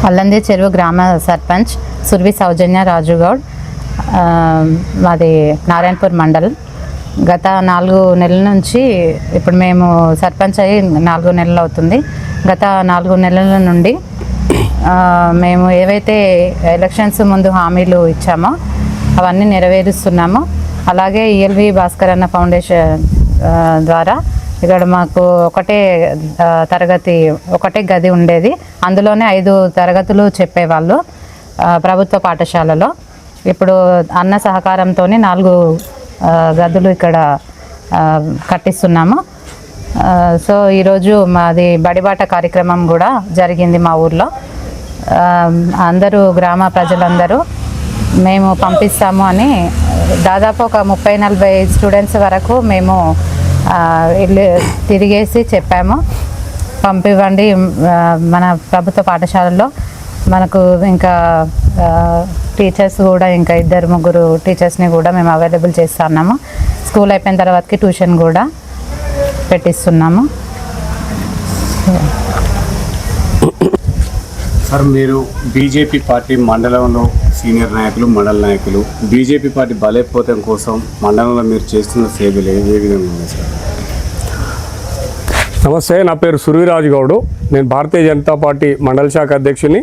అల్లంది చెరువు గ్రామ సర్పంచ్ సుర్వి సౌజన్య రాజుగౌడ్, మాది నారాయణపూర్ మండల్. గత 4 నెలల నుంచి ఇప్పుడు మేము సర్పంచ్ అయ్యి 4 నెలలు అవుతుంది. గత 4 నెలల నుండి మేము ఏవైతే ఎలక్షన్స్ ముందు హామీలు ఇచ్చామో అవన్నీ నెరవేరుస్తున్నాము. అలాగే ఈఎల్వి భాస్కర్ అన్న ఫౌండేషన్ ద్వారా ఇక్కడ మాకు ఒకటే గది ఉండేది. అందులోనే 5 తరగతులు చెప్పేవాళ్ళు ప్రభుత్వ పాఠశాలలో. ఇప్పుడు అన్న సహకారంతో 4 గదులు ఇక్కడ కట్టిస్తున్నాము. సో ఈరోజు మాది బడిబాట కార్యక్రమం కూడా జరిగింది మా ఊర్లో. అందరూ గ్రామ ప్రజలందరూ మేము పంపిస్తాము అని దాదాపు ఒక 30-40 స్టూడెంట్స్ వరకు మేము తిరిగేసి చెప్పాము, పంపివ్వండి. మన ప్రభుత్వ పాఠశాలలో మనకు ఇంకా టీచర్స్ కూడా ఇంకా 2-3 టీచర్స్ని కూడా మేము అవైలబుల్ చేస్తున్నాము. స్కూల్ అయిపోయిన తర్వాతకి ట్యూషన్ కూడా పెట్టిస్తున్నాము. సార్, మీరు బీజేపీ పార్టీ మండలంలో సీనియర్ నాయకులు, మండల నాయకులు, బీజేపీ పార్టీ బలోపేతం కోసం మండలంలో మీరు చేస్తున్న సేవలు ఏ విధంగా ఉన్నాయి సార్? నమస్తే, నా పేరు సుర్విరాజు గౌడు. నేను భారతీయ జనతా పార్టీ మండల శాఖ అధ్యక్షుని.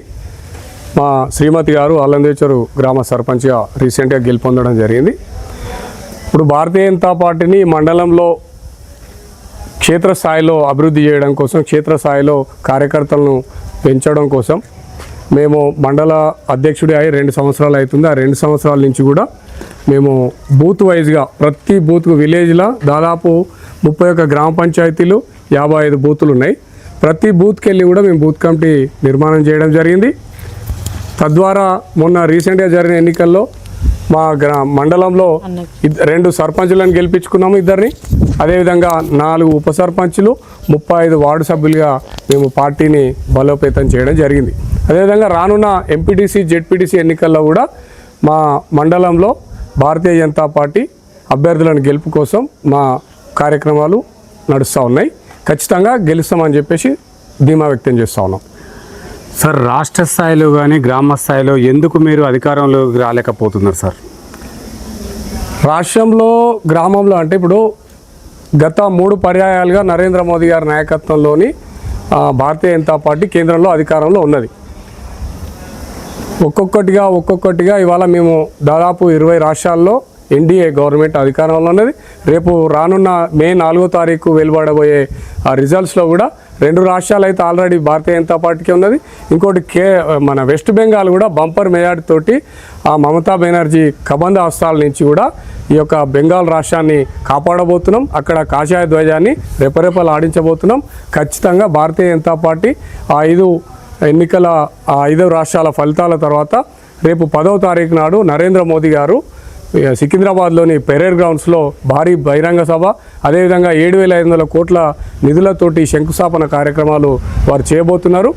మా శ్రీమతి గారు అల్లందేచరు గ్రామ సర్పంచ్గా రీసెంట్గా గెలుపొందడం జరిగింది. ఇప్పుడు భారతీయ జనతా పార్టీని మండలంలో క్షేత్రస్థాయిలో అభివృద్ధి చేయడం కోసం, క్షేత్రస్థాయిలో కార్యకర్తలను పెంచడం కోసం మేము మండల అధ్యక్షుడి అయి 2 సంవత్సరాలు అవుతుంది. ఆ 2 సంవత్సరాల నుంచి కూడా మేము బూత్ వైజ్గా ప్రతి బూత్కు విలేజ్లో దాదాపు 31 గ్రామ పంచాయతీలు, 55 బూతులు ఉన్నాయి. ప్రతి బూత్కి వెళ్ళి కూడా మేము బూత్ కమిటీ నిర్మాణం చేయడం జరిగింది. తద్వారా మొన్న రీసెంట్గా జరిగిన ఎన్నికల్లో మా మండలంలో 2 సర్పంచులను గెలిపించుకున్నాము, 2. అదేవిధంగా 4 ఉప సర్పంచులు, 35 వార్డు సభ్యులుగా మేము పార్టీని బలోపేతం చేయడం జరిగింది. అదేవిధంగా రానున్న ఎంపీటీసీ, జెడ్పీటీసీ ఎన్నికల్లో కూడా మా మండలంలో భారతీయ జనతా పార్టీ అభ్యర్థులను గెలుపు కోసం మా కార్యక్రమాలు నడుస్తూ ఉన్నాయి. ఖచ్చితంగా గెలుస్తామని చెప్పేసి ధీమా వ్యక్తం చేస్తూ ఉన్నాం. సార్, రాష్ట్ర స్థాయిలో కానీ గ్రామ స్థాయిలో ఎందుకు మీరు అధికారంలోకి రాలేకపోతున్నారు సార్? రాష్ట్రంలో, గ్రామంలో అంటే ఇప్పుడు గత 3 పర్యాయాలుగా నరేంద్ర మోదీ గారి నాయకత్వంలోని భారతీయ జనతా పార్టీ కేంద్రంలో అధికారంలో ఉన్నది. ఒక్కొక్కటిగా ఇవాళ మేము దాదాపు 20 రాష్ట్రాల్లో ఎన్డీఏ గవర్నమెంట్ అధికారంలో ఉన్నది. రేపు రానున్న మే 4వ తారీఖు వెలువడబోయే ఆ రిజల్ట్స్లో కూడా 2 రాష్ట్రాలు అయితే ఆల్రెడీ భారతీయ జనతా పార్టీకి ఉన్నది. ఇంకోటి మన వెస్ట్ బెంగాల్ కూడా బంపర్ మెజార్టీ తోటి ఆ మమతా బెనర్జీ కబంధ హస్తాల నుంచి కూడా ఈ యొక్క బెంగాల్ రాష్ట్రాన్ని కాపాడబోతున్నాం. అక్కడ కాషాయ ధ్వజాన్ని రెపరెపలు ఆడించబోతున్నాం. ఖచ్చితంగా భారతీయ జనతా పార్టీ ఆ 5 రాష్ట్రాల ఫలితాల తర్వాత రేపు 10వ తారీఖు నాడు నరేంద్ర మోదీ గారు సికింద్రాబాద్లోని పెరేడ్ గ్రౌండ్స్లో భారీ బహిరంగ సభ, అదేవిధంగా 7,500 కోట్ల నిధులతోటి శంకుస్థాపన కార్యక్రమాలు వారు చేయబోతున్నారు.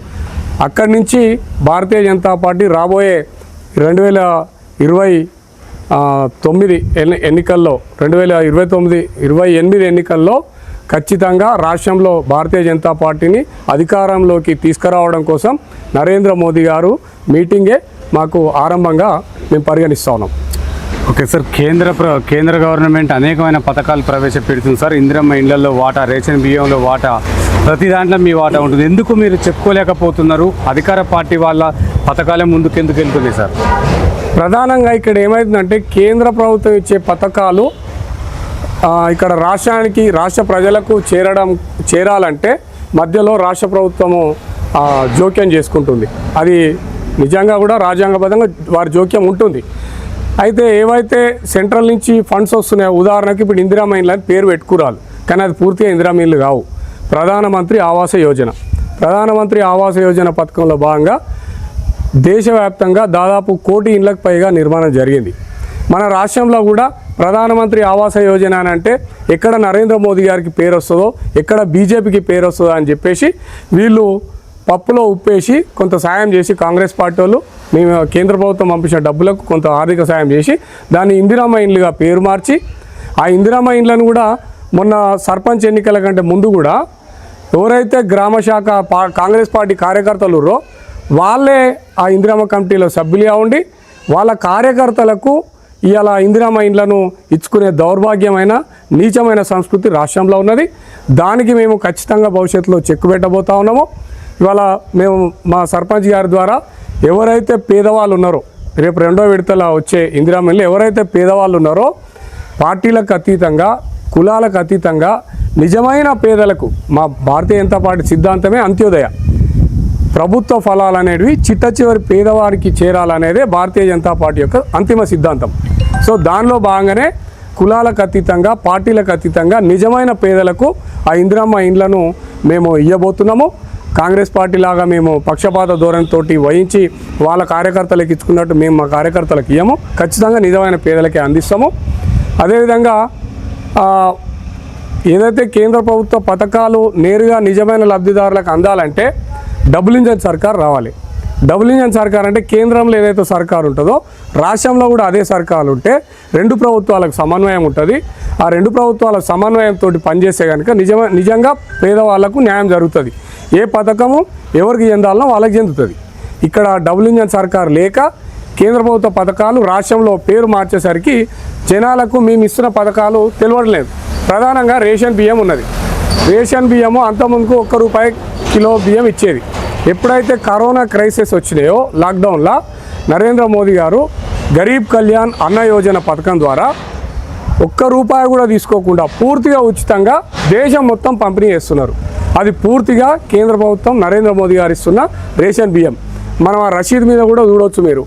అక్కడి నుంచి భారతీయ జనతా పార్టీ రాబోయే 2029 ఎన్నికల్లో 2028 ఎన్నికల్లో ఖచ్చితంగా రాష్ట్రంలో భారతీయ జనతా పార్టీని అధికారంలోకి తీసుకురావడం కోసం నరేంద్ర మోదీ గారు మీటింగే మాకు ఆరంభంగా మేము పరిగణిస్తూ ఉన్నాం. ఓకే సార్, కేంద్ర గవర్నమెంట్ అనేకమైన పథకాలు ప్రవేశపెడుతుంది సార్. ఇందిరమ్మ ఇళ్లలో వాటా, రేషన్ బియ్యంలో వాటా, ప్రతి దాంట్లో మీ వాటా ఉంటుంది. ఎందుకు మీరు చెప్పుకోలేకపోతున్నారు? అధికార పార్టీ వాళ్ళ పథకాలే ముందుకెందుకు వెళ్తున్నాయి సార్? ప్రధానంగా ఇక్కడ ఏమవుతుందంటే కేంద్ర ప్రభుత్వం ఇచ్చే పథకాలు ఇక్కడ రాష్ట్ర ప్రజలకు చేరాలంటే మధ్యలో రాష్ట్ర ప్రభుత్వము జోక్యం చేసుకుంటుంది. అది నిజంగా కూడా రాజ్యాంగబద్ధంగా వారి జోక్యం ఉంటుంది. అయితే ఏవైతే సెంట్రల్ నుంచి ఫండ్స్ వస్తున్నాయో, ఉదాహరణకి ఇప్పుడు ఇందిరా మైన్లు అని పేరు పెట్టుకురాలి, కానీ అది పూర్తిగా ఇందిరా మైన్లు కావు. ప్రధానమంత్రి ఆవాస యోజన పథకంలో భాగంగా దేశవ్యాప్తంగా దాదాపు 1 కోటి ఇండ్లకు పైగా నిర్మాణం జరిగింది. మన రాష్ట్రంలో కూడా ప్రధానమంత్రి ఆవాస యోజన అని అంటే ఎక్కడ నరేంద్ర మోదీ గారికి పేరు వస్తుందో, ఎక్కడ బీజేపీకి పేరు వస్తుందో అని చెప్పేసి వీళ్ళు పప్పులో ఉప్పేసి కొంత సాయం చేసి, కాంగ్రెస్ పార్టీ వాళ్ళు మేము కేంద్ర ప్రభుత్వం పంపించిన డబ్బులకు కొంత ఆర్థిక సాయం చేసి దాన్ని ఇందిరమ్మ ఇండ్లుగా పేరు మార్చి, ఆ ఇందిరమ్మ ఇండ్లను కూడా మొన్న సర్పంచ్ ఎన్నికల కంటే ముందు కూడా ఎవరైతే గ్రామ శాఖ కాంగ్రెస్ పార్టీ కార్యకర్తలు వాళ్ళే ఆ ఇందిరమ్మ కమిటీలో సభ్యులుగా ఉండి వాళ్ళ కార్యకర్తలకు ఇవాళ ఇందిరమ్మ ఇండ్లను ఇచ్చుకునే దౌర్భాగ్యమైన నీచమైన సంస్కృతి రాష్ట్రంలో ఉన్నది. దానికి మేము ఖచ్చితంగా భవిష్యత్తులో చెక్కు పెట్టబోతా ఉన్నాము. ఇవాళ మేము మా సర్పంచ్ గారి ద్వారా ఎవరైతే పేదవాళ్ళు ఉన్నారో, రేపు 2వ విడతలో వచ్చే ఇందిరమ్మ ఇండ్లు ఎవరైతే పేదవాళ్ళు ఉన్నారో పార్టీలకు అతీతంగా కులాలకు అతీతంగా నిజమైన పేదలకు మా భారతీయ జనతా పార్టీ సిద్ధాంతమే అంత్యోదయ. ప్రభుత్వ ఫలాలు అనేవి చిట్ట చివరి పేదవారికి చేరాలనేదే భారతీయ జనతా పార్టీ యొక్క అంతిమ సిద్ధాంతం. సో దానిలో భాగంగానే కులాలకు అతీతంగా పార్టీలకు అతీతంగా నిజమైన పేదలకు ఆ ఇందిరమ్మ ఇండ్లను మేము ఇవ్వబోతున్నాము. కాంగ్రెస్ పార్టీ లాగా మేము పక్షపాత ధోరణితోటి వహించి వాళ్ళ కార్యకర్తలకు ఇచ్చుకున్నట్టు మేము మా కార్యకర్తలకు ఇవ్వము. ఖచ్చితంగా నిజమైన పేదలకే అందిస్తాము. అదేవిధంగా ఏదైతే కేంద్ర ప్రభుత్వ పథకాలు నేరుగా నిజమైన లబ్ధిదారులకు అందాలంటే డబుల్ ఇంజన్ సర్కార్ రావాలి. డబుల్ ఇంజన్ సర్కార్ అంటే కేంద్రంలో ఏదైతే సర్కారు ఉంటుందో రాష్ట్రంలో కూడా అదే సర్కారు ఉంటే 2 ప్రభుత్వాలకు సమన్వయం ఉంటుంది. ఆ 2 ప్రభుత్వాల సమన్వయంతో పనిచేస్తే కనుక నిజంగా పేదవాళ్లకు న్యాయం జరుగుతుంది. ఏ పథకము ఎవరికి చెందాలనో వాళ్ళకి చెందుతుంది. ఇక్కడ డబుల్ ఇంజన్ సర్కార్ లేక కేంద్ర ప్రభుత్వ పథకాలు రాష్ట్రంలో పేరు మార్చేసరికి జనాలకు మేము ఇస్తున్న పథకాలు తెలియట్లేదు. ప్రధానంగా రేషన్ బియ్యం ఉన్నది. రేషన్ బియ్యము అంతకుముందుకు ₹1 కిలో బియ్యం ఇచ్చేది. ఎప్పుడైతే కరోనా క్రైసిస్ వచ్చినాయో లాక్డౌన్లో నరేంద్ర మోదీ గారు గరీబ్ కళ్యాణ్ అన్న యోజన పథకం ద్వారా ₹1 కూడా తీసుకోకుండా పూర్తిగా ఉచితంగా దేశం మొత్తం పంపిణీ చేస్తున్నారు. అది పూర్తిగా కేంద్ర ప్రభుత్వం నరేంద్ర మోదీ గారు ఇస్తున్న రేషన్ బియ్యం. మనం ఆ రసీదు మీద కూడా చూడవచ్చు, మీరు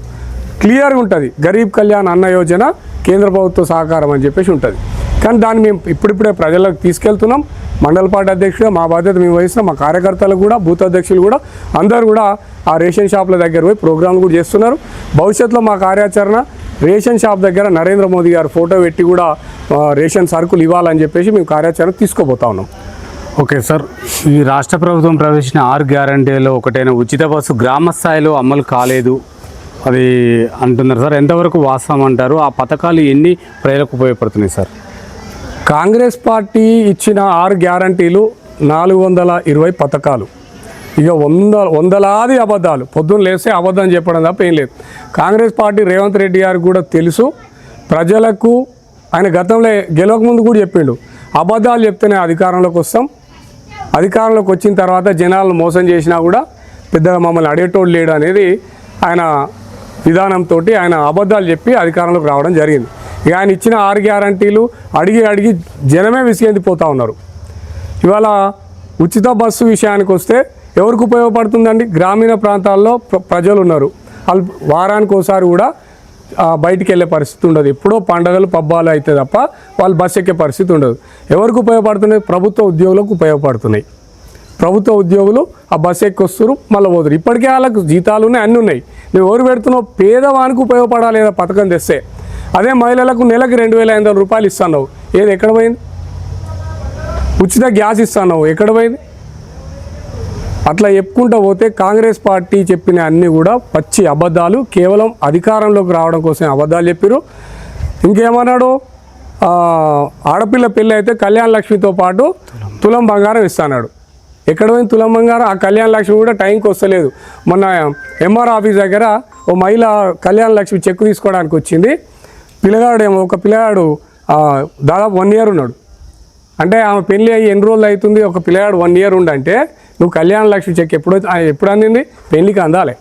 క్లియర్గా ఉంటుంది. గరీబ్ కళ్యాణ్ అన్న యోజన కేంద్ర ప్రభుత్వ సహకారం అని చెప్పేసి ఉంటుంది. కానీ దాన్ని మేము ఇప్పుడిప్పుడే ప్రజలకు తీసుకెళ్తున్నాం. మండల పార్టీ అధ్యక్షుడిగా మా బాధ్యత మేము వహిస్తున్నాం. మా కార్యకర్తలు కూడా బూత్ అధ్యక్షులు కూడా అందరూ కూడా ఆ రేషన్ షాపుల దగ్గర పోయి ప్రోగ్రాంలు కూడా చేస్తున్నారు. భవిష్యత్తులో మా కార్యాచరణ రేషన్ షాప్ దగ్గర నరేంద్ర మోదీ గారు ఫోటో పెట్టి కూడా రేషన్ సరుకులు ఇవ్వాలని చెప్పేసి మేము కార్యాచరణ తీసుకోబోతా ఉన్నాం. ఓకే సార్, ఈ రాష్ట్ర ప్రభుత్వం ప్రవేశించిన 6 గ్యారంటీలో ఒకటైన ఉచిత బస్సు గ్రామ స్థాయిలో అమలు కాలేదు అది అంటున్నారు సార్. ఎంతవరకు వాస్తవం అంటారు? ఆ పథకాలు ఎన్ని ప్రజలకు ఉపయోగపడుతున్నాయి సార్? కాంగ్రెస్ పార్టీ ఇచ్చిన 6 గ్యారంటీలు 420 పథకాలు, ఇక వందలాది అబద్ధాలు. పొద్దున్న లేస్తే అబద్ధం చెప్పడం తప్ప ఏం లేదు. కాంగ్రెస్ పార్టీ రేవంత్ రెడ్డి గారికి కూడా తెలుసు. ప్రజలకు ఆయన గతంలో గెలవక ముందు కూడా చెప్పిండు, అబద్ధాలు చెప్తేనే అధికారంలోకి వస్తాం, అధికారంలోకి వచ్చిన తర్వాత జనాలను మోసం చేసినా కూడా పెద్దగా మమ్మల్ని అడిగేటోడు లేడు అనేది ఆయన విధానంతో ఆయన అబద్ధాలు చెప్పి అధికారంలోకి రావడం జరిగింది. ఇక ఆయన ఇచ్చిన 6 గ్యారంటీలు అడిగి జనమే విసిగెందిపోతూ ఉన్నారు. ఇవాళ ఉచిత బస్సు విషయానికి వస్తే ఎవరికి ఉపయోగపడుతుందండి? గ్రామీణ ప్రాంతాల్లో ప్రజలు ఉన్నారు. వాళ్ళు వారానికి ఒకసారి కూడా బయటికి వెళ్ళే పరిస్థితి ఉండదు. ఎప్పుడో పండగలు పబ్బాలు అయితే తప్ప వాళ్ళు బస్సు ఎక్కే పరిస్థితి ఉండదు. ఎవరికి ఉపయోగపడుతున్నాయి? ప్రభుత్వ ఉద్యోగులకు ఉపయోగపడుతున్నాయి. ప్రభుత్వ ఉద్యోగులు ఆ బస్సు ఎక్కి వస్తారు, మళ్ళీ పోతారు. ఇప్పటికే వాళ్ళకు జీతాలు ఉన్నాయి, అన్నీ ఉన్నాయి. నువ్వు ఎవరు పెడుతున్నావు? పేదవానికి ఉపయోగపడాలి ఏదో పథకం తెస్తే. అదే మహిళలకు నెలకు ₹2,500 ఇస్తున్నావు, ఏది ఎక్కడ పోయింది? ఉచిత గ్యాస్ ఇస్తున్నావు, ఎక్కడ పోయింది? అట్లా చెప్పుకుంటూ పోతే కాంగ్రెస్ పార్టీ చెప్పిన అన్నీ కూడా పచ్చి అబద్ధాలు. కేవలం అధికారంలోకి రావడం కోసం అబద్ధాలు చెప్పారు. ఇంకేమన్నాడు? ఆడపిల్ల పెళ్ళి అయితే కళ్యాణ లక్ష్మితో పాటు తులం బంగారం ఇస్తున్నాడు. ఎక్కడ పోయింది తులం బంగారం? ఆ కళ్యాణ లక్ష్మి కూడా టైంకి వస్తలేదు. మొన్న ఎంఆర్ ఆఫీస్ దగ్గర ఓ మహిళ కళ్యాణ లక్ష్మి చెక్కు తీసుకోవడానికి వచ్చింది. ఒక పిల్లగాడు దాదాపు 1 year ఉన్నాడు. అంటే ఆమె పెళ్ళి అయ్యి ఎన్ని రోజులు అవుతుంది? ఒక పిల్లగాడు 1 year ఉండంటే నువ్వు కళ్యాణ లక్ష్మి చెక్ ఎప్పుడు అందింది? పెళ్ళికి అందాలి.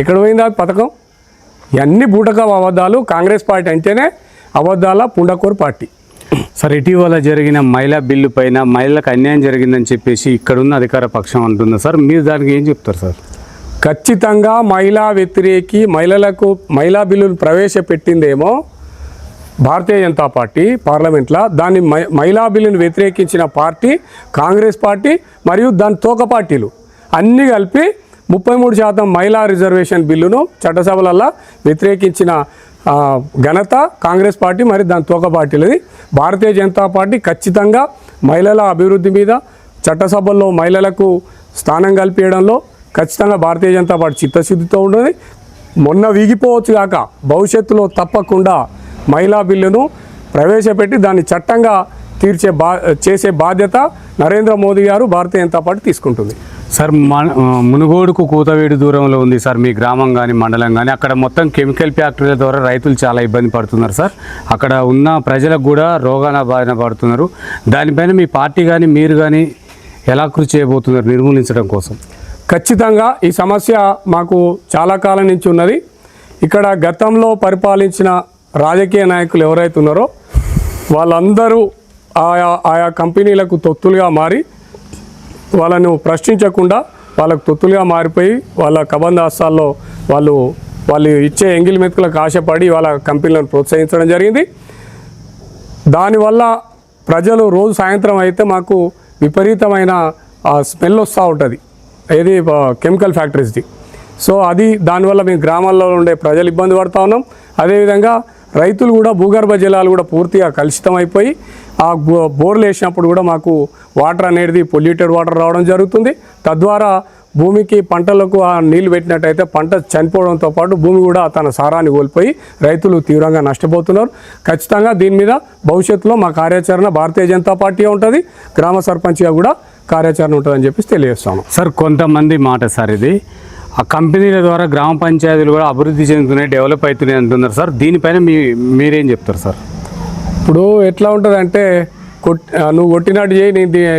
ఎక్కడ పోయింది ఆ పథకం? ఇవన్నీ బూటక అబద్ధాలు. కాంగ్రెస్ పార్టీ అంటేనే అబద్ధాల పుండకోరు పార్టీ. సార్, ఇటీవల జరిగిన మహిళా బిల్లు పైన మహిళలకు అన్యాయం జరిగిందని చెప్పేసి ఇక్కడున్న అధికార పక్షం అంటుంది సార్. మీరు దానికి ఏం చెప్తారు సార్? ఖచ్చితంగా మహిళా వ్యతిరేకి మహిళా బిల్లులు ప్రవేశపెట్టిందేమో భారతీయ జనతా పార్టీ పార్లమెంట్లో. దాన్ని మహిళా బిల్లును వ్యతిరేకించిన పార్టీ కాంగ్రెస్ పార్టీ మరియు దాని తోక పార్టీలు అన్నీ కలిపి 33% మహిళా రిజర్వేషన్ బిల్లును చట్టసభలలో వ్యతిరేకించిన ఘనత కాంగ్రెస్ పార్టీ మరి దాని తోక పార్టీలది. భారతీయ జనతా పార్టీ ఖచ్చితంగా మహిళల అభివృద్ధి మీద చట్టసభల్లో మహిళలకు స్థానం కల్పించడంలో ఖచ్చితంగా భారతీయ జనతా పార్టీ చిత్తశుద్ధితో ఉన్నది. మొన్న వీగిపోవచ్చు కాక భవిష్యత్తులో తప్పకుండా మహిళా బిల్లును ప్రవేశపెట్టి దాన్ని చట్టంగా చేసే బాధ్యత నరేంద్ర మోదీ గారు భారతీయ జనతా పార్టీ తీసుకుంటుంది. సార్ మునుగోడుకు కూతవేడు దూరంలో ఉంది సార్ మీ గ్రామం కానీ మండలం కానీ. అక్కడ మొత్తం కెమికల్ ఫ్యాక్టరీల ద్వారా రైతులు చాలా ఇబ్బంది పడుతున్నారు సార్. అక్కడ ఉన్న ప్రజలకు కూడా రోగాల బారిన పడుతున్నారు. దానిపైన మీ పార్టీ కానీ మీరు కానీ ఎలా కృషి చేయబోతున్నారు నిర్మూలించడం కోసం? ఖచ్చితంగా ఈ సమస్య మాకు చాలా కాలం నుంచి ఉన్నది. ఇక్కడ గతంలో పరిపాలించిన రాజకీయ నాయకులు ఎవరైతే ఉన్నారో వాళ్ళందరూ ఆయా కంపెనీలకు తొత్తులుగా మారి వాళ్ళను ప్రశ్నించకుండా వాళ్ళకు తొత్తులుగా మారిపోయి వాళ్ళ కబంధాస్తాల్లో వాళ్ళు ఇచ్చే ఎంగిలి మెతుకులకు ఆశపడి వాళ్ళ కంపెనీలను ప్రోత్సహించడం జరిగింది. దానివల్ల ప్రజలు రోజు సాయంత్రం అయితే మాకు విపరీతమైన స్మెల్ వస్తూ ఉంటుంది, ఏది కెమికల్ ఫ్యాక్టరీస్ది. సో దానివల్ల మేము గ్రామాల్లో ఉండే ప్రజలు ఇబ్బంది పడుతూ ఉన్నాం. అదేవిధంగా రైతులు కూడా భూగర్భ జలాలు కూడా పూర్తిగా కలుషితం అయిపోయి ఆ బోర్లు వేసినప్పుడు కూడా మాకు వాటర్ అనేది పొల్యూటెడ్ వాటర్ రావడం జరుగుతుంది. తద్వారా భూమికి పంటలకు ఆ నీళ్లు పెట్టినట్టయితే పంట చనిపోవడంతో పాటు భూమి కూడా తన సారాన్ని కోల్పోయి రైతులు తీవ్రంగా నష్టపోతున్నారు. ఖచ్చితంగా దీని మీద భవిష్యత్తులో మా కార్యాచరణ భారతీయ జనతా పార్టీ ఉంటుంది, గ్రామ సర్పంచ్గా కూడా కార్యాచరణ ఉంటుందని చెప్పి తెలియజేస్తాను. సార్ కొంతమంది మాట సార్ ఇది ఆ కంపెనీల ద్వారా గ్రామ పంచాయతీలు కూడా అభివృద్ధి చెందుతున్నాయి, డెవలప్ అవుతున్నాయి అంటున్నారు సార్. దీనిపైన మీరేం చెప్తారు సార్? ఇప్పుడు ఎట్లా ఉంటుంది అంటే నువ్వు కొట్టినట్టు చేయి,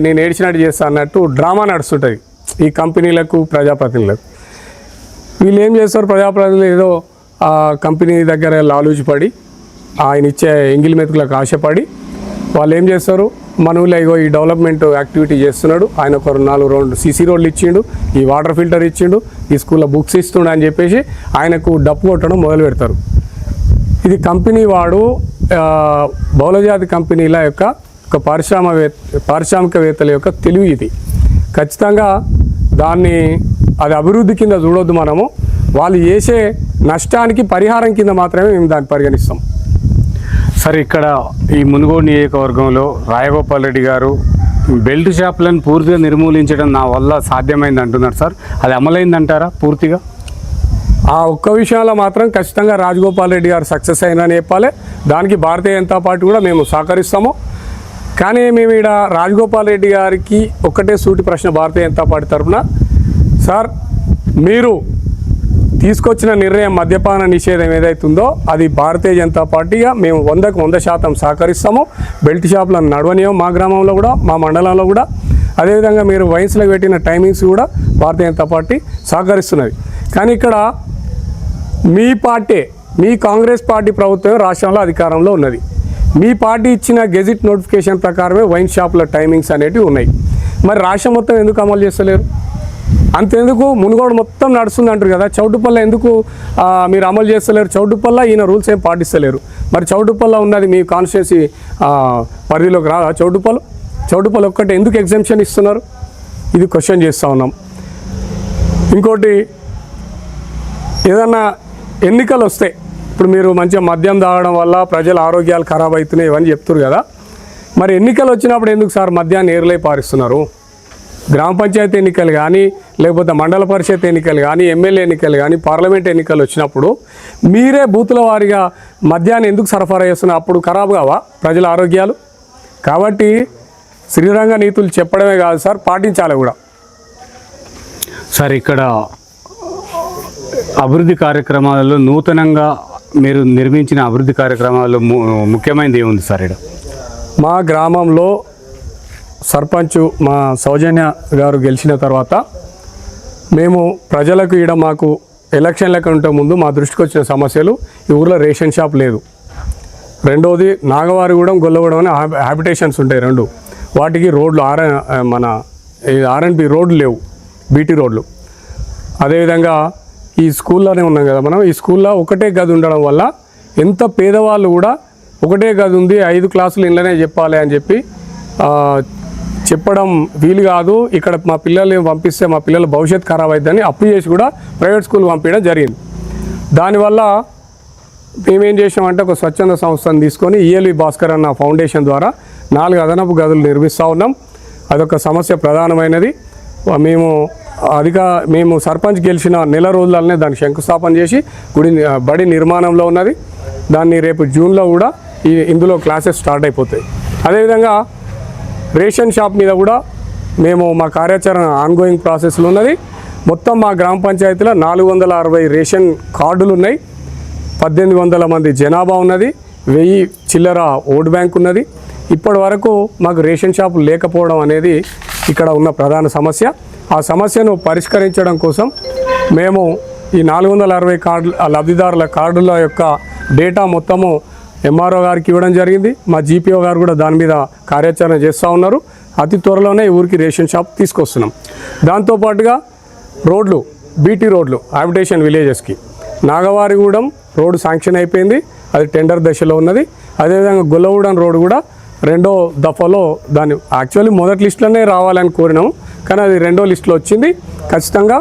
నేను ఏడ్చినట్టు చేస్తా అన్నట్టు డ్రామా నడుస్తుంటుంది ఈ కంపెనీలకు ప్రజాప్రతినిధులకు. వీళ్ళు ఏం చేస్తారు, ప్రజాప్రతినిధులు ఏదో ఆ కంపెనీ దగ్గర లాలూచిపడి ఆయన ఇచ్చే ఎంగిలి మెతుకులకు ఆశపడి వాళ్ళు ఏం చేస్తారు, మన ఊళ్ళో ఇగో ఈ డెవలప్మెంట్ యాక్టివిటీ చేస్తున్నాడు, ఆయన ఒక 4 సీసీ రోడ్లు ఇచ్చిండు, ఈ వాటర్ ఫిల్టర్ ఇచ్చిండు, ఈ స్కూల్లో బుక్స్ ఇస్తుండు అని చెప్పేసి ఆయనకు డప్పు కొట్టడం మొదలు పెడతారు. ఇది కంపెనీ వాడు బహుళజాతి కంపెనీల యొక్క ఒక పారిశ్రామికవేత్తల యొక్క తెలివి ఇది. ఖచ్చితంగా అది అభివృద్ధి కింద చూడొద్దు మనము. వాళ్ళు చేసే నష్టానికి పరిహారం కింద మాత్రమే మేము దాన్ని పరిగణిస్తాం. సార్ ఇక్కడ ఈ మునుగోడు నియోజకవర్గంలో రాయగోపాల్ రెడ్డి గారు బెల్ట్ షాపులను పూర్తిగా నిర్మూలించడం నా వల్ల సాధ్యమైంది అంటున్నారు సార్. అది అమలైందంటారా పూర్తిగా? ఆ ఒక్క విషయంలో మాత్రం ఖచ్చితంగా రాజగోపాల్ రెడ్డి గారు సక్సెస్ అయినని చెప్పాలి. దానికి భారతీయ జనతా పార్టీ కూడా మేము సహకరిస్తాము. కానీ మేము ఇక్కడ రాజగోపాల్ రెడ్డి గారికి ఒక్కటే సూటి ప్రశ్న భారతీయ జనతా పార్టీ తరఫున, సార్ మీరు తీసుకొచ్చిన నిర్ణయం మద్యపాన నిషేధం ఏదైతుందో అది భారతీయ జనతా పార్టీగా మేము 100% సహకరిస్తాము. బెల్ట్ షాపులను నడవనీయం మా గ్రామంలో కూడా, మా మండలంలో కూడా. అదేవిధంగా మీరు వైన్స్లకు పెట్టిన టైమింగ్స్ కూడా భారతీయ జనతా పార్టీ సహకరిస్తున్నది. కానీ ఇక్కడ మీ కాంగ్రెస్ పార్టీ ప్రభుత్వం రాష్ట్రంలో అధికారంలో ఉన్నది. మీ పార్టీ ఇచ్చిన గెజిట్ నోటిఫికేషన్ ప్రకారమే వైన్ షాపుల టైమింగ్స్ అనేటివి ఉన్నాయి. మరి రాష్ట్రం మొత్తం ఎందుకు అమలు చేస్తలేరు? అంతెందుకు మునుగోడు మొత్తం నడుస్తుంది అంటారు కదా, చౌటుపల్ల ఎందుకు మీరు అమలు చేస్తలేరు? చౌటుపల్ల ఈయన రూల్స్ ఏం పాటిస్తలేరు. మరి చౌటుపల్ల ఉన్నది మీ కాన్స్టిట్యున్సీ పరిధిలోకి రాదా? చౌటుపల్ల ఒక్కటే ఎందుకు ఎగ్జామ్షన్ ఇస్తున్నారు? ఇది క్వశ్చన్ చేస్తూ ఉన్నాం. ఇంకోటి, ఏదన్నా ఎన్నికలు వస్తే ఇప్పుడు మీరు మంచిగా మద్యం తాగడం వల్ల ప్రజల ఆరోగ్యాలు ఖరాబ్ అవుతున్నాయి ఇవన్నీ చెప్తున్నారు కదా, మరి ఎన్నికలు వచ్చినప్పుడు ఎందుకు సార్ మద్యాన్ని ఏరులై పారిస్తున్నారు? గ్రామ పంచాయతీ ఎన్నికలు కానీ, లేకపోతే మండల పరిషత్ ఎన్నికలు కానీ, ఎమ్మెల్యే ఎన్నికలు కానీ, పార్లమెంట్ ఎన్నికలు వచ్చినప్పుడు మీరే బూతుల వారిగా మద్యాన్ని ఎందుకు సరఫరా చేస్తున్నారు? అప్పుడు ఖరాబ్ కావా ప్రజల ఆరోగ్యాలు? కాబట్టి శ్రీరంగ నీతులు చెప్పడమే కాదు సార్, పాటించాలి కూడా. సార్ ఇక్కడ అభివృద్ధి కార్యక్రమాలలో నూతనంగా మీరు నిర్మించిన అభివృద్ధి కార్యక్రమాల్లో ముఖ్యమైనది ఏముంది సార్? ఇక్కడ మా గ్రామంలో సర్పంచ్ మా సౌజన్య గారు గెలిచిన తర్వాత మేము ప్రజలకు ఈడ మాకు ఎలక్షన్లకు ఉంటే ముందు మా దృష్టికి వచ్చిన సమస్యలు, ఈ ఊర్లో రేషన్ షాప్ లేదు. రెండవది నాగవారిగూడెం, గొల్లగూడెం అనే హ్యాబిటేషన్స్ ఉంటాయి రెండు. వాటికి రోడ్లు మన R&B రోడ్లు లేవు, బీటీ రోడ్లు. అదేవిధంగా ఈ స్కూల్లోనే ఉన్నాం కదా మనం, ఈ స్కూల్లో ఒకటే గది ఉండడం వల్ల ఎంత పేదవాళ్ళు కూడా ఒకటే గది ఉంది 5 క్లాసులు ఇంట్లోనే చెప్పాలి అని చెప్పి చెప్పడం వీలు కాదు. ఇక్కడ మా పిల్లల్ని పంపిస్తే మా పిల్లల భవిష్యత్తు ఖరాబ్ అవుతుందని అప్పు చేసి కూడా ప్రైవేట్ స్కూల్ పంపించడం జరిగింది. దానివల్ల మేమేం చేసామంటే ఒక స్వచ్ఛంద సంస్థను తీసుకొని ELV భాస్కర్ అన్న ఫౌండేషన్ ద్వారా 4 అదనపు గదులు నిర్మిస్తూ ఉన్నాం. అదొక సమస్య ప్రధానమైనది. మేము సర్పంచ్ గెలిచిన నెల రోజులనే దాన్ని శంకుస్థాపన చేసి బడి నిర్మాణంలో ఉన్నది. దాన్ని రేపు జూన్లో కూడా ఇందులో క్లాసెస్ స్టార్ట్ అయిపోతాయి. అదేవిధంగా రేషన్ షాప్ మీద కూడా మేము మా కార్యాచరణ ఆన్గోయింగ్ ప్రాసెస్లో ఉన్నది. మొత్తం మా గ్రామ పంచాయతీలో 460 రేషన్ కార్డులు ఉన్నాయి, 1800 మంది జనాభా ఉన్నది, 1000 చిల్లర ఓట్ బ్యాంక్ ఉన్నది. ఇప్పటి వరకు మాకు రేషన్ షాపులు లేకపోవడం అనేది ఇక్కడ ఉన్న ప్రధాన సమస్య. ఆ సమస్యను పరిష్కరించడం కోసం మేము ఈ 460 కార్డు లబ్ధిదారుల కార్డుల యొక్క డేటా మొత్తము ఎంఆర్ఓ గారికి ఇవ్వడం జరిగింది. మా జీపీఓ గారు కూడా దాని మీద కార్యాచరణ చేస్తూ ఉన్నారు. అతి త్వరలోనే ఈ ఊరికి రేషన్ షాప్ తీసుకొస్తున్నాం. దాంతోపాటుగా రోడ్లు, బీటీ రోడ్లు హ్యాబిటేషన్ విలేజెస్కి నాగవారిగూడెం రోడ్డు శాంక్షన్ అయిపోయింది, అది టెండర్ దశలో ఉన్నది. అదేవిధంగా గొల్లగూడెం రోడ్డు కూడా రెండో దఫాలో దాన్ని యాక్చువల్లీ మొదటి లిస్టులోనే రావాలని కోరినాము, కానీ అది రెండో లిస్టులో వచ్చింది. ఖచ్చితంగా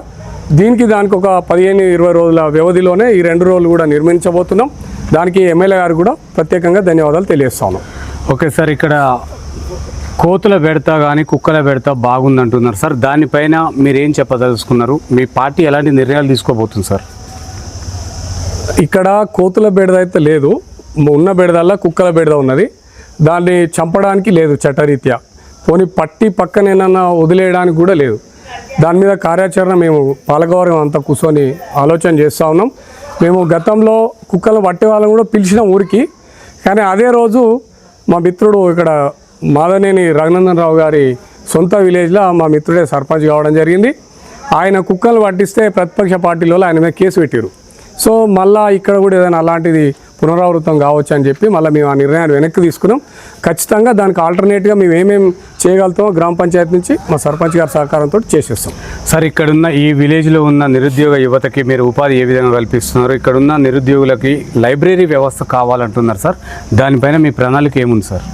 దానికి ఒక 15-20 రోజుల వ్యవధిలోనే ఈ 2 రోడ్లు కూడా నిర్మించబోతున్నాం. దానికి ఎమ్మెల్యే గారు కూడా ప్రత్యేకంగా ధన్యవాదాలు తెలియజేస్తాను. ఓకే సార్, ఇక్కడ కోతుల బెడత కానీ కుక్కల బెడత బాగుందంటున్నారు సార్, దానిపైన మీరేం చెప్పదలుచుకున్నారు? మీ పార్టీ ఎలాంటి నిర్ణయాలు తీసుకోబోతుంది సార్? ఇక్కడ కోతుల బెడద అయితే లేదు, ఉన్న బెడదల్లా కుక్కల బెడద ఉన్నది. దాన్ని చంపడానికి లేదు చట్టరీత్యా, పోనీ పట్టి పక్కన ఏమన్నా వదిలేయడానికి కూడా లేదు. దాని మీద కార్యాచరణ మేము పాలకవర్గం అంతా కూర్చొని ఆలోచన చేస్తూ ఉన్నాం. మేము గతంలో కుక్కలు పట్టే వాళ్ళని కూడా పిలిచినాం ఊరికి, కానీ అదే రోజు మా మిత్రుడు ఇక్కడ మాదనేని రఘునందన్ రావు గారి సొంత విలేజ్లో మా మిత్రుడే సర్పంచ్ కావడం జరిగింది. ఆయన కుక్కలు పట్టిస్తే ప్రతిపక్ష పార్టీలో ఆయన మీద కేసు పెట్టారు. సో మళ్ళీ ఇక్కడ కూడా ఏదైనా అలాంటిది పునరావృతం కావచ్చు అని చెప్పి మళ్ళీ మేము ఆ నిర్ణయాన్ని వెనక్కి తీసుకున్నాం. ఖచ్చితంగా దానికి ఆల్టర్నేట్గా మేము ఏమేమి చేయగలుగుతామో గ్రామ పంచాయతీ నుంచి మా సర్పంచ్ గారి సహకారంతో చేసేస్తాం. సార్, ఇక్కడున్న ఈ విలేజ్లో ఉన్న నిరుద్యోగ యువతకి మీరు ఉపాధి ఏ విధంగా కల్పిస్తున్నారు? ఇక్కడున్న నిరుద్యోగులకి లైబ్రరీ వ్యవస్థ కావాలంటున్నారు సార్, దానిపైన మీ ప్రణాళిక ఏముంది సార్?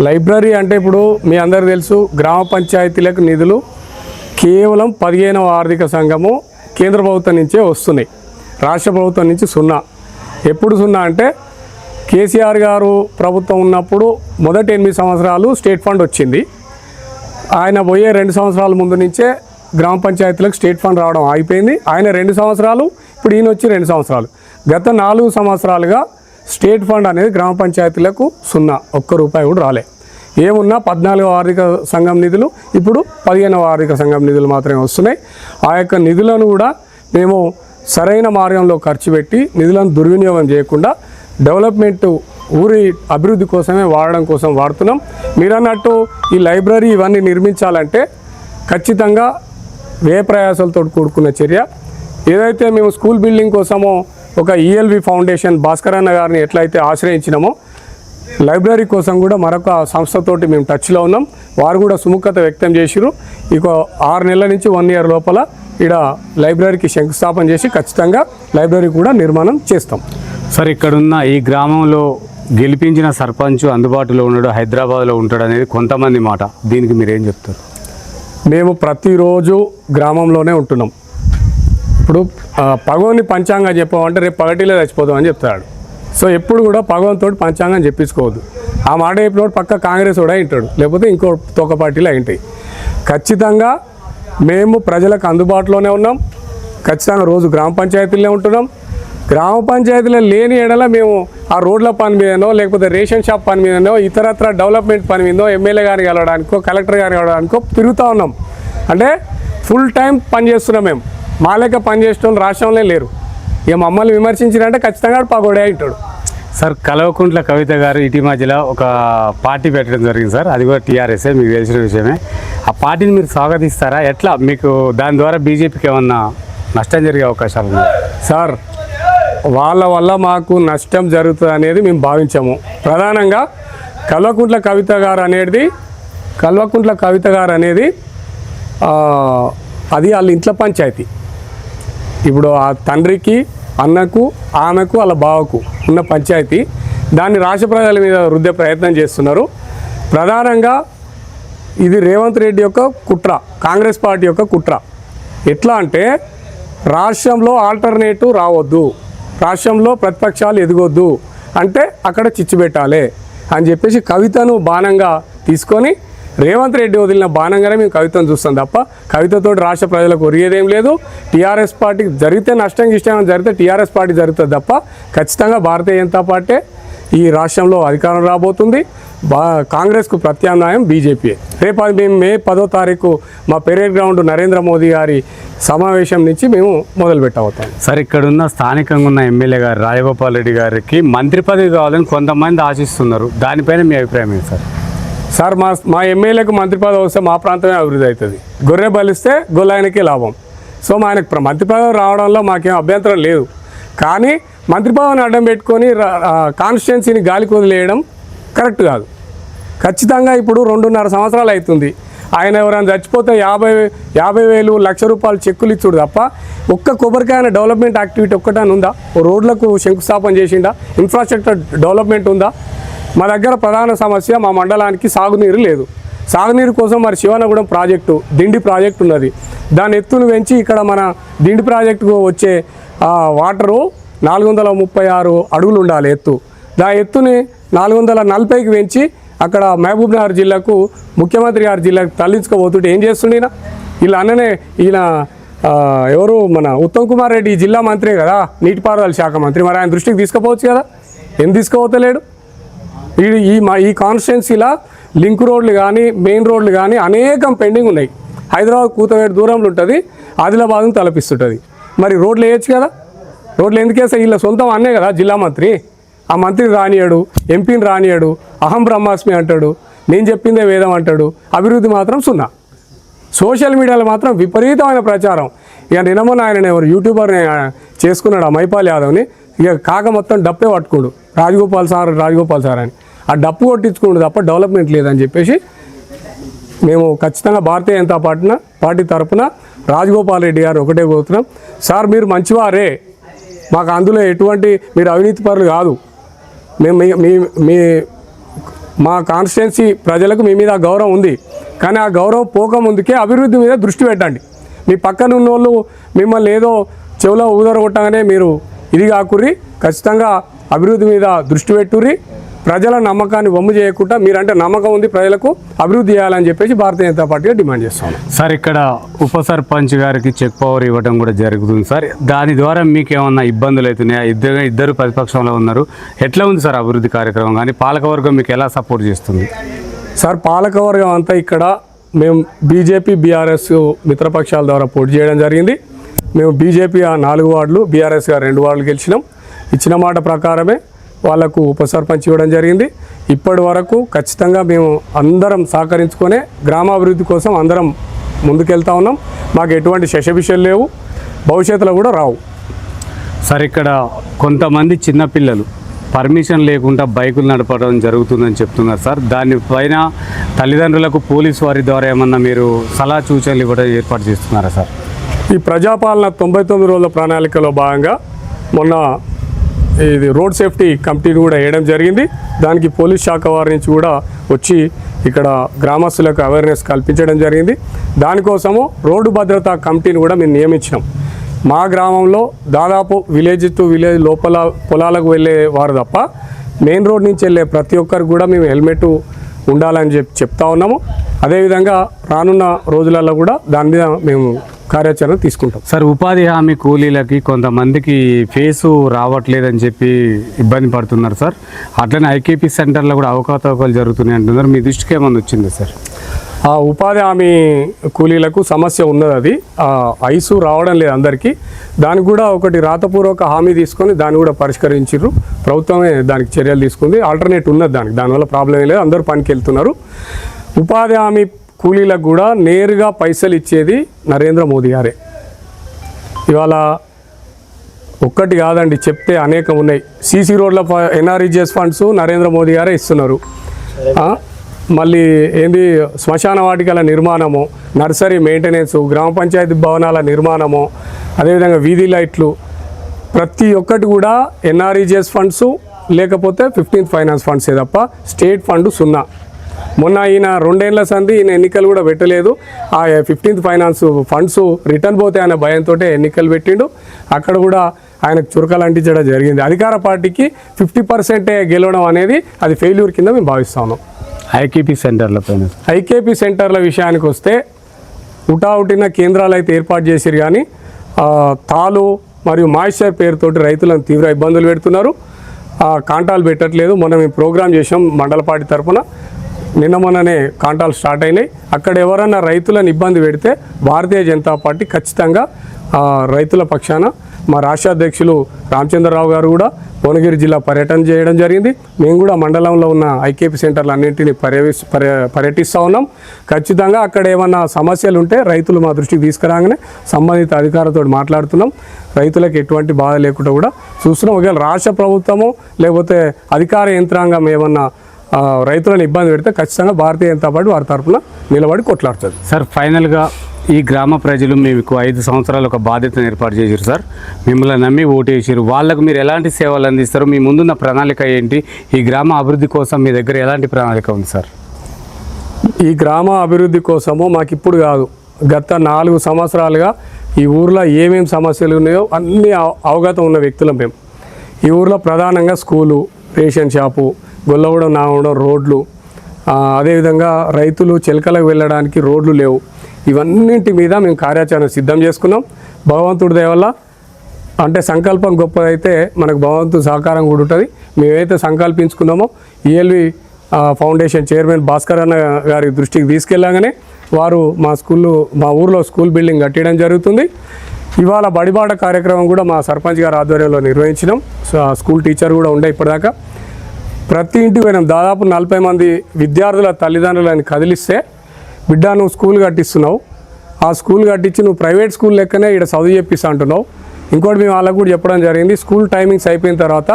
లైబ్రరీ అంటే ఇప్పుడు మీ అందరికీ తెలుసు, గ్రామ పంచాయతీలకు నిధులు కేవలం 15వ ఆర్థిక సంఘము కేంద్ర ప్రభుత్వం నుంచే వస్తున్నాయి, రాష్ట్ర ప్రభుత్వం నుంచి సున్నా. ఎప్పుడు సున్నా అంటే కేసీఆర్ గారు ప్రభుత్వం ఉన్నప్పుడు మొదటి 8 సంవత్సరాలు స్టేట్ ఫండ్ వచ్చింది. ఆయన పోయే 2 సంవత్సరాల ముందు నుంచే గ్రామ పంచాయతీలకు స్టేట్ ఫండ్ రావడం ఆగిపోయింది. ఆయన 2 సంవత్సరాలు, ఇప్పుడు ఈయన వచ్చి 2 సంవత్సరాలు. గత 4 సంవత్సరాలుగా స్టేట్ ఫండ్ అనేది గ్రామ పంచాయతీలకు సున్నా, ₹1 కూడా రాలే. ఏమున్నా 14వ ఆర్థిక సంఘం నిధులు, ఇప్పుడు 15వ ఆర్థిక సంఘం నిధులు మాత్రమే వస్తున్నాయి. ఆ యొక్క నిధులను కూడా మేము సరైన మార్గంలో ఖర్చు పెట్టి నిధులను దుర్వినియోగం చేయకుండా డెవలప్మెంట్ ఊరి అభివృద్ధి కోసమే వాడడం కోసం వాడుతున్నాం. మీరన్నట్టు ఈ లైబ్రరీ ఇవన్నీ నిర్మించాలంటే ఖచ్చితంగా వ్యయ ప్రయాసాలతో కూడుకున్న చర్య. ఏదైతే మేము స్కూల్ బిల్డింగ్ కోసమో ఒక ఈఎల్వి ఫౌండేషన్ భాస్కరన్న గారిని ఎట్లయితే ఆశ్రయించినామో, లైబ్రరీ కోసం కూడా మరొక సంస్థతోటి మేము టచ్లో ఉన్నాం. వారు కూడా సుముఖత వ్యక్తం చేసిరు. ఇక 6 నెలల నుంచి 1 ఇయర్ లోపల ఇక్కడ లైబ్రరీకి శంకుస్థాపన చేసి ఖచ్చితంగా లైబ్రరీ కూడా నిర్మాణం చేస్తాం. సార్, ఇక్కడున్న ఈ గ్రామంలో గెలిపించిన సర్పంచ్ అందుబాటులో ఉన్నాడు, హైదరాబాద్లో ఉంటాడు అనేది కొంతమంది మాట, దీనికి మీరేం చెప్తారు? మేము ప్రతిరోజు గ్రామంలోనే ఉంటున్నాం. ఇప్పుడు పగోని పంచాంగం చెప్పామంటే రేపు పగటిలో చచ్చిపోతాం అని చెప్తాడు. సో ఎప్పుడు కూడా పగవంతో పంచాంగం చెప్పించుకోవద్దు. ఆ మాట చెప్పినప్పుడు పక్క కాంగ్రెస్ కూడా ఉంటాడు, లేకపోతే ఇంకో తోక పార్టీలు ఉంటాయి. ఖచ్చితంగా మేము ప్రజలకు అందుబాటులోనే ఉన్నాం. ఖచ్చితంగా రోజు గ్రామ పంచాయతీలోనే ఉంటున్నాం. గ్రామ పంచాయతీలో లేని ఎడల మేము ఆ రోడ్ల పని మీదనో, లేకపోతే రేషన్ షాప్ పని మీదనో, ఇతరత్ర డెవలప్మెంట్ పని మీదనో, ఎమ్మెల్యే గారిని కలవడానికో, కలెక్టర్ గారిని కలవడానికో తిరుగుతూ ఉన్నాం. అంటే ఫుల్ టైం పని చేస్తున్నాం మేము. మా లెక్క పని చేసే వాళ్ళు రాష్ట్రంలో లేరు. ఇక మమ్మల్ని విమర్శించినంటే ఖచ్చితంగా పగోడే అంటాడు. సార్, కల్వకుంట్ల కవిత గారు ఇటీ మధ్యలో ఒక పార్టీ పెట్టడం జరిగింది సార్, అది కూడా టీఆర్ఎస్ఏ, మీకు తెలిసిన విషయమే. ఆ పార్టీని మీరు స్వాగతిస్తారా? ఎట్లా మీకు దాని ద్వారా బీజేపీకి ఏమన్నా నష్టం జరిగే అవకాశాలు ఉన్నాయి? సార్, వాళ్ళ వల్ల మాకు నష్టం జరుగుతుంది అనేది మేము భావించాము. ప్రధానంగా కల్వకుంట్ల కవిత గారు అనేది అది వాళ్ళ ఇంట్లో పంచాయతీ. ఇప్పుడు ఆ తండ్రికి, అన్నకు, ఆమెకు, వాళ్ళ బావకు ఉన్న పంచాయతీ, దాన్ని రాష్ట్ర ప్రజల మీద రుద్దే ప్రయత్నం చేస్తున్నారు. ప్రధానంగా ఇది రేవంత్ రెడ్డి యొక్క కుట్ర, కాంగ్రెస్ పార్టీ యొక్క కుట్ర. ఎట్లా అంటే రాష్ట్రంలో ఆల్టర్నేటివ్ రావద్దు, రాష్ట్రంలో ప్రతిపక్షాలు ఎదగొద్దు అంటే అక్కడ చిచ్చు పెట్టాలి అని చెప్పేసి కవితను బాణంగా తీసుకొని రేవంత్ రెడ్డి వదిలిన బాణంగానే మేము కవితను చూస్తాం తప్ప కవితతో రాష్ట్ర ప్రజలకు ఒరిగేదేం లేదు. టీఆర్ఎస్ పార్టీకి జరిగితే నష్టం, ఇష్టం జరిగితే టీఆర్ఎస్ పార్టీ జరుగుతుంది తప్ప ఖచ్చితంగా భారతీయ జనతా పార్టీ ఈ రాష్ట్రంలో అధికారం రాబోతుంది. కాంగ్రెస్కు ప్రత్యామ్నాయం బీజేపీ. రేపు అది మేము మే 10వ తారీఖు మా పెరేడ్ గ్రౌండ్ నరేంద్ర మోదీ గారి సమావేశం నుంచి మేము మొదలు పెట్టబోతాం. సార్, ఇక్కడ ఉన్న స్థానికంగా ఉన్న ఎమ్మెల్యే గారు రాజగోపాల్ రెడ్డి గారికి మంత్రి పదవి కావాలని కొంతమంది ఆశిస్తున్నారు. దానిపైన మీ అభిప్రాయం ఏంటి సార్? సార్, మా ఎమ్మెల్యేకు మంత్రి పదవి వస్తే మా ప్రాంతమే అభివృద్ధి అవుతుంది. గొర్రె బలిస్తే గొల్లాయనకే లాభం. సో ఆయనకు మంత్రి పదవి రావడంలో మాకేం అభ్యంతరం లేదు. కానీ మంత్రి పదవిని అడ్డం పెట్టుకొని కాన్స్టిట్యున్సీని గాలికి వదిలేయడం కరెక్ట్ కాదు. ఖచ్చితంగా ఇప్పుడు 2.5 సంవత్సరాలు అవుతుంది. ఆయన ఎవరైనా చచ్చిపోతే 50,000 ₹1,00,000 చెక్కులు ఇచ్చుడు తప్ప ఒక్క కొబ్బరికాయ డెవలప్మెంట్ యాక్టివిటీ ఒక్కటని ఉందా? రోడ్లకు శంకుస్థాపన చేసిండా? ఇన్ఫ్రాస్ట్రక్చర్ డెవలప్మెంట్ ఉందా? మా దగ్గర ప్రధాన సమస్య మా మండలానికి సాగునీరు లేదు. సాగునీరు కోసం మరి శివనగూడెం ప్రాజెక్టు, దిండి ప్రాజెక్టు ఉన్నది. దాని ఎత్తును పెంచి ఇక్కడ మన దిండి ప్రాజెక్టుకు వచ్చే వాటరు 436 అడుగులు ఉండాలి ఎత్తు. దాని ఎత్తుని 440కి పెంచి అక్కడ మహబూబ్నగర్ జిల్లాకు, ముఖ్యమంత్రి గారి జిల్లాకు తరలించుకోబోతుంటే ఏం చేస్తుండే ఇలా అన్ననే ఈయన ఎవరు మన ఉత్తమ్ కుమార్ రెడ్డి జిల్లా మంత్రే కదా, నీటిపారుదల శాఖ మంత్రి. మరి ఆయన దృష్టికి తీసుకుపోవచ్చు కదా, ఏం తీసుకుపోతలేడు? ఈ కాన్స్టిట్యున్సీలో లింక్ రోడ్లు కానీ మెయిన్ రోడ్లు కానీ అనేకం పెండింగ్ ఉన్నాయి. హైదరాబాద్ కూతవేడు దూరంలో ఉంటుంది, ఆదిలాబాద్ను తలపిస్తుంటుంది. మరి రోడ్లు వేయచ్చు కదా. రోడ్లు ఎందుకు వేస్తే వీళ్ళ సొంతం అన్నే కదా జిల్లా మంత్రి. ఆ మంత్రిని రానియాడు, ఎంపీని రానియాడు, అహం బ్రహ్మాస్మి అంటాడు, నేను చెప్పిందే వేదం అంటాడు. అభివృద్ధి మాత్రం సున్నా. సోషల్ మీడియాలో మాత్రం విపరీతమైన ప్రచారం. ఇక నిన్నమొన్న ఆయన ఎవరు యూట్యూబర్ని చేసుకున్నాడు, ఆ మైపాల్ యాదవ్ని. ఇక కాక మొత్తం డప్పే పట్టుకోడు, రాజగోపాల్ సార్ అని. ఆ డప్పు కొట్టించుకోండు తప్ప డెవలప్మెంట్ లేదని చెప్పేసి మేము ఖచ్చితంగా భారతీయ జనతా పార్టీ తరఫున రాజగోపాల్ రెడ్డి గారు ఒకటే కోరుతున్నాం. సార్, మీరు మంచివారే, మాకు అందులో ఎటువంటి మీరు అవినీతి పరులు కాదు. మేము మా కాన్స్టిట్యున్సీ ప్రజలకు మీ మీద గౌరవం ఉంది. కానీ ఆ గౌరవం పోక ముందుకే అభివృద్ధి మీద దృష్టి పెట్టండి. మీ పక్కన ఉన్న వాళ్ళు మిమ్మల్ని ఏదో చెవులో ఊదరగొట్టగానే మీరు ఇది కాకుర్రి. ఖచ్చితంగా అభివృద్ధి మీద దృష్టి పెట్టుర్రి. ప్రజల నమ్మకాన్ని వమ్ము చేయకుండా మీరంటే నమ్మకం ఉంది ప్రజలకు, అభివృద్ధి చేయాలని చెప్పేసి భారతీయ జనతా పార్టీగా డిమాండ్ చేస్తాం. సార్, ఇక్కడ ఉప సర్పంచ్ గారికి చెక్ పవర్ ఇవ్వడం కూడా జరుగుతుంది సార్. దాని ద్వారా మీకు ఏమన్నా ఇబ్బందులు అవుతున్నాయా? ఇద్దరు ప్రతిపక్షంలో ఉన్నారు. ఎట్లా ఉంది సార్ అభివృద్ధి కార్యక్రమం? కానీ పాలకవర్గం మీకు ఎలా సపోర్ట్ చేస్తుంది? సార్, పాలకవర్గం అంతా ఇక్కడ మేము బీజేపీ బీఆర్ఎస్ మిత్రపక్షాల ద్వారా పోటీ చేయడం జరిగింది. మేము బీజేపీ 4 వార్డులు, బీఆర్ఎస్గా 2 వార్డులు గెలిచినాం. ఇచ్చిన మాట ప్రకారమే వాళ్లకు ఉప సర్పంచ్ ఇవ్వడం జరిగింది. ఇప్పటి వరకు ఖచ్చితంగా మేము అందరం సహకరించుకొని గ్రామాభివృద్ధి కోసం అందరం ముందుకెళ్తా ఉన్నాం. మాకు ఎటువంటి శశభిషలు లేవు, భవిష్యత్తులో కూడా రావు. సార్, ఇక్కడ కొంతమంది చిన్నపిల్లలు పర్మిషన్ లేకుండా బైకులు నడపడం జరుగుతుందని చెప్తున్నారు సార్. దానిపైన తల్లిదండ్రులకు పోలీసు వారి ద్వారా ఏమన్నా మీరు సలహా సూచనలు ఇవ్వడం ఏర్పాటు చేస్తున్నారా సార్? ఈ ప్రజాపాలన 99 రోజుల ప్రణాళికలో భాగంగా మొన్న ఇది రోడ్ సేఫ్టీ కమిటీని కూడా వేయడం జరిగింది. దానికి పోలీస్ శాఖ వారి నుంచి కూడా వచ్చి ఇక్కడ గ్రామస్తులకు అవేర్నెస్ కల్పించడం జరిగింది. దానికోసము రోడ్డు భద్రతా కమిటీని కూడా మేము నియమించినాం. మా గ్రామంలో దాదాపు విలేజ్ టు విలేజ్ లోపల పొలాలకు వెళ్ళే వారు తప్ప మెయిన్ రోడ్ నుంచి వెళ్ళే ప్రతి ఒక్కరికి కూడా మేము హెల్మెట్ ఉండాలని చెప్తా ఉన్నాము. అదేవిధంగా రానున్న రోజులలో కూడా దాని మీద మేము కార్యాచరణ తీసుకుంటాం. సార్, ఉపాధి హామీ కూలీలకి కొంతమందికి ఫేసు రావట్లేదని చెప్పి ఇబ్బంది పడుతున్నారు సార్. అట్లనే ఐకేపీ సెంటర్లో కూడా అవకతవకలు జరుగుతున్నాయి అంటున్నారు. మీ దృష్టికి ఏమన్నా వచ్చింది సార్? ఆ ఉపాధి హామీ కూలీలకు సమస్య ఉన్నది. అది ఐసు రావడం లేదు అందరికీ. దానికి కూడా ఒకటి రాతపూర్వక హామీ తీసుకొని దాన్ని కూడా పరిష్కరించారు. ప్రభుత్వమే దానికి చర్యలు తీసుకుంది. ఆల్టర్నేట్ ఉన్నది దానికి, దానివల్ల ప్రాబ్లం లేదు. అందరూ పనికి వెళ్తున్నారు. ఉపాధి హామీ కూలీలకు కూడా నేరుగా పైసలు ఇచ్చేది నరేంద్ర మోదీ గారే. ఇవాళ ఒక్కటి కాదండి, చెప్తే అనేకం ఉన్నాయి. సీసీ రోడ్ల ఎన్ఆర్ఈజిఎస్ ఫండ్స్ నరేంద్ర మోదీ గారే ఇస్తున్నారు. మళ్ళీ ఏంది శ్మశాన వాటికల నిర్మాణము, నర్సరీ మెయింటెనెన్స్, గ్రామ పంచాయతీ భవనాల నిర్మాణము, అదేవిధంగా వీధి లైట్లు, ప్రతి ఒక్కటి కూడా ఎన్ఆర్ఈజిఎస్ ఫండ్స్ లేకపోతే 15th ఫైనాన్స్ ఫండ్సే తప్ప స్టేట్ ఫండ్ సున్నా. మొన్న ఈయన 2 ఏళ్ల సంది ఈయన ఎన్నికలు కూడా పెట్టలేదు. ఆ 15th ఫైనాన్స్ ఫండ్స్ రిటర్న్ పోతే ఆయన భయంతో ఎన్నికలు పెట్టిండు. అక్కడ కూడా ఆయనకు చురకలు అంటించడం జరిగింది. అధికార పార్టీకి 50% గెలవడం అనేది అది ఫెయిల్యూర్ కింద మేము భావిస్తా ఉన్నాం. ఐకేపీ సెంటర్ల విషయానికి వస్తే ఉటావుటిన కేంద్రాలు అయితే ఏర్పాటు చేశారు. కానీ తాలు మరియు మాయిశ్చర్ పేరుతోటి రైతులను తీవ్ర ఇబ్బందులు పెడుతున్నారు. కాంటాలు పెట్టట్లేదు. మనం ఈ ప్రోగ్రామ్ చేసాం మండల పార్టీ తరఫున, మొన్ననే కాంటాలు స్టార్ట్ అయినాయి. అక్కడ ఎవరన్నా రైతులను ఇబ్బంది పెడితే భారతీయ జనతా పార్టీ ఖచ్చితంగా రైతుల పక్షాన, మా రాష్ట్ర అధ్యక్షులు రామచంద్రరావు గారు కూడా భువనగిరి జిల్లా పర్యటన చేయడం జరిగింది. మేము కూడా మండలంలో ఉన్న ఐకేపీ సెంటర్లు అన్నింటినీ పర్యటిస్తూ ఉన్నాం. ఖచ్చితంగా అక్కడ ఏమన్నా సమస్యలు ఉంటే రైతులు మా దృష్టికి తీసుకురాగానే సంబంధిత అధికారులతో మాట్లాడుతున్నాం. రైతులకు ఎటువంటి బాధ లేకుండా కూడా చూస్తున్నాం. ఒకవేళ రాష్ట్ర ప్రభుత్వము లేకపోతే అధికార యంత్రాంగం ఏమన్నా రైతులను ఇబ్బంది పెడితే ఖచ్చితంగా భారతీయ జనతా పార్టీ వారి తరఫున నిలబడి కొట్లాడుతుంది. సార్, ఫైనల్గా ఈ గ్రామ ప్రజలు మీకు 5 సంవత్సరాలు ఒక బాధ్యతను ఏర్పాటు చేశారు సార్, మిమ్మల్ని నమ్మి ఓటేసారు. వాళ్ళకు మీరు ఎలాంటి సేవలు అందిస్తారు? మీ ముందున్న ప్రణాళిక ఏంటి? ఈ గ్రామ అభివృద్ధి కోసం మీ దగ్గర ఎలాంటి ప్రణాళిక ఉంది సార్? ఈ గ్రామ అభివృద్ధి కోసము మాకు ఇప్పుడు కాదు, గత 4 సంవత్సరాలుగా ఈ ఊర్లో ఏమేమి సమస్యలు ఉన్నాయో అన్నీ అవగతం ఉన్న వ్యక్తులం మేము. ఈ ఊర్లో ప్రధానంగా స్కూలు, రేషన్ షాపు, గొల్లగూడెం నాగూడెం రోడ్లు, అదేవిధంగా రైతులు చిలకలకు వెళ్ళడానికి రోడ్లు లేవు. ఇవన్నింటి మీద మేము కార్యాచరణ సిద్ధం చేసుకున్నాం. భగవంతుడి దయ వల్ల, అంటే సంకల్పం గొప్పదైతే మనకు భగవంతుడు సహకారం కూడా ఉంటుంది. మేమైతే సంకల్పించుకున్నామో ఈఎల్వి ఫౌండేషన్ చైర్మన్ భాస్కర్ అన్న గారి దృష్టికి తీసుకెళ్ళగానే వారు మా ఊర్లో స్కూల్ బిల్డింగ్ కట్టడం జరుగుతుంది. ఇవాళ బడిబాట కార్యక్రమం కూడా మా సర్పంచ్ గారి ఆధ్వర్యంలో నిర్వహించినాం. స్కూల్ టీచర్ కూడా ఉండే ఇప్పటిదాకా. ప్రతి ఇంటికి పోయినాం. దాదాపు 40 మంది విద్యార్థుల తల్లిదండ్రులను కదిలిస్తే, బిడ్డ నువ్వు స్కూల్ కట్టిస్తున్నావు, ఆ స్కూల్ కట్టించి నువ్వు ప్రైవేట్ స్కూల్ లెక్కనే ఇక్కడ చదువు చెప్పిస్తా అంటున్నావు. ఇంకోటి మేము వాళ్ళకు కూడా చెప్పడం జరిగింది, స్కూల్ టైమింగ్స్ అయిపోయిన తర్వాత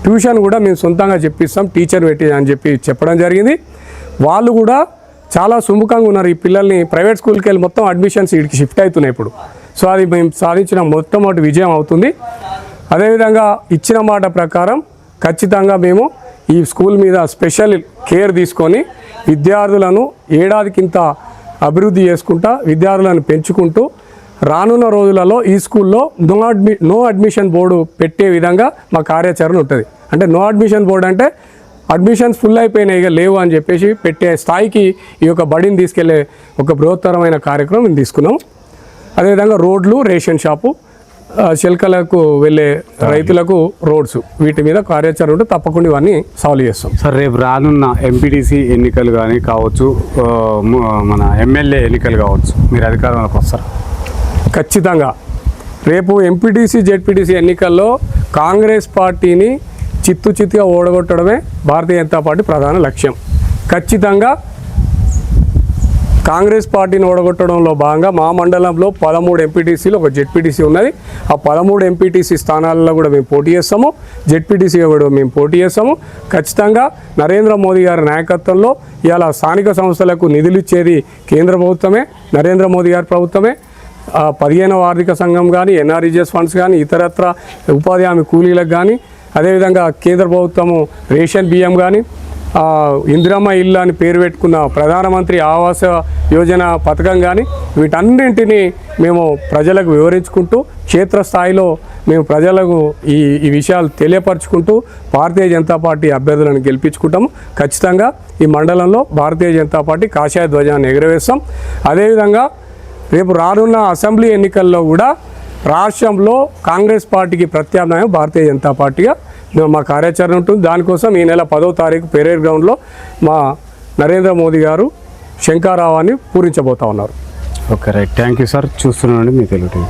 ట్యూషన్ కూడా మేము సొంతంగా చెప్పిస్తాం, టీచర్ పెట్టి అని చెప్పడం జరిగింది. వాళ్ళు కూడా చాలా సుముఖంగా ఉన్నారు. ఈ పిల్లల్ని ప్రైవేట్ స్కూల్కి వెళ్ళి మొత్తం అడ్మిషన్స్ వీడికి షిఫ్ట్ అవుతున్నాయి ఇప్పుడు. సో అది మేము సాధించిన మొట్టమొదటి విజయం అవుతుంది. అదేవిధంగా ఇచ్చిన మాట ప్రకారం ఖచ్చితంగా మేము ఈ స్కూల్ మీద స్పెషల్ కేర్ తీసుకొని విద్యార్థులను ఏడాదికింత అభివృద్ధి చేసుకుంటా, విద్యార్థులను పెంచుకుంటూ రానున్న రోజులలో ఈ స్కూల్లో నో అడ్మిషన్ బోర్డు పెట్టే విధంగా మా కార్యాచరణ ఉంటుంది. అంటే నో అడ్మిషన్ బోర్డు అంటే అడ్మిషన్స్ ఫుల్ అయిపోయినాయి, ఇక లేవు అని చెప్పేసి పెట్టే స్థాయికి ఈ యొక్క బడిని తీసుకెళ్లే ఒక బృహత్తరమైన కార్యక్రమం మేము తీసుకున్నాం. అదేవిధంగా రోడ్లు, రేషన్ షాపు, చిలకలకు వెళ్ళే రైతులకు రోడ్స్, వీటి మీద కార్యాచరణ ఉంటే తప్పకుండా ఇవన్నీ సాల్వ్ చేస్తాం. సార్, రేపు రానున్న ఎంపీటీసీ ఎన్నికలు కానీ కావచ్చు, మన ఎమ్మెల్యే ఎన్నికలు కావచ్చు, మీరు అధికారంలోకి వస్తారు? ఖచ్చితంగా రేపు ఎంపీటీసీ, జెడ్పీటీసీ ఎన్నికల్లో కాంగ్రెస్ పార్టీని చిత్తుగా ఓడగొట్టడమే భారతీయ జనతా పార్టీ ప్రధాన లక్ష్యం. ఖచ్చితంగా కాంగ్రెస్ పార్టీని ఓడగొట్టడంలో భాగంగా మా మండలంలో 13 ఎంపీటీసీలు, ఒక జెడ్పీటీసీ ఉన్నది. ఆ 13 ఎంపీటీసీ స్థానాలలో కూడా మేము పోటీ చేస్తాము, జెడ్పీటీసీగా కూడా మేము పోటీ చేస్తాము. ఖచ్చితంగా నరేంద్ర మోదీ గారి నాయకత్వంలో ఇవాళ స్థానిక సంస్థలకు నిధులు ఇచ్చేది కేంద్ర ప్రభుత్వమే, నరేంద్ర మోదీ గారి ప్రభుత్వమే. 15వ ఆర్థిక సంఘం కానీ, ఎన్ఆర్ఈజిఎస్ ఫండ్స్ కానీ, ఇతరత్ర ఉపాధి హామీ కూలీలకు కానీ, అదేవిధంగా కేంద్ర ప్రభుత్వము రేషన్ బియ్యం కానీ, ఇందిరమ్మ ఇల్లు అని పేరు పెట్టుకున్న ప్రధానమంత్రి ఆవాస యోజన పథకం కానీ, వీటన్నింటినీ మేము ప్రజలకు వివరించుకుంటూ క్షేత్రస్థాయిలో మేము ప్రజలకు ఈ విషయాలు తెలియపరచుకుంటూ భారతీయ జనతా పార్టీ అభ్యర్థులను గెలిపించుకుంటాము. ఖచ్చితంగా ఈ మండలంలో భారతీయ జనతా పార్టీ కాషాయ ధ్వజాన్ని ఎగురవేస్తాం. అదేవిధంగా రేపు రానున్న అసెంబ్లీ ఎన్నికల్లో కూడా రాష్ట్రంలో కాంగ్రెస్ పార్టీకి ప్రత్యామ్నాయం భారతీయ జనతా పార్టీగా మా కార్యాచరణ ఉంటుంది. దానికోసం ఈ నెల 10వ తారీఖు పెరేడ్ గ్రౌండ్లో మా నరేంద్ర మోదీ గారు శంఖారావాన్ని పూరించబోతా ఉన్నారు. Okay, right. Thank you sir. చూస్తున్నానండి మీ తెలుగు టీవీ.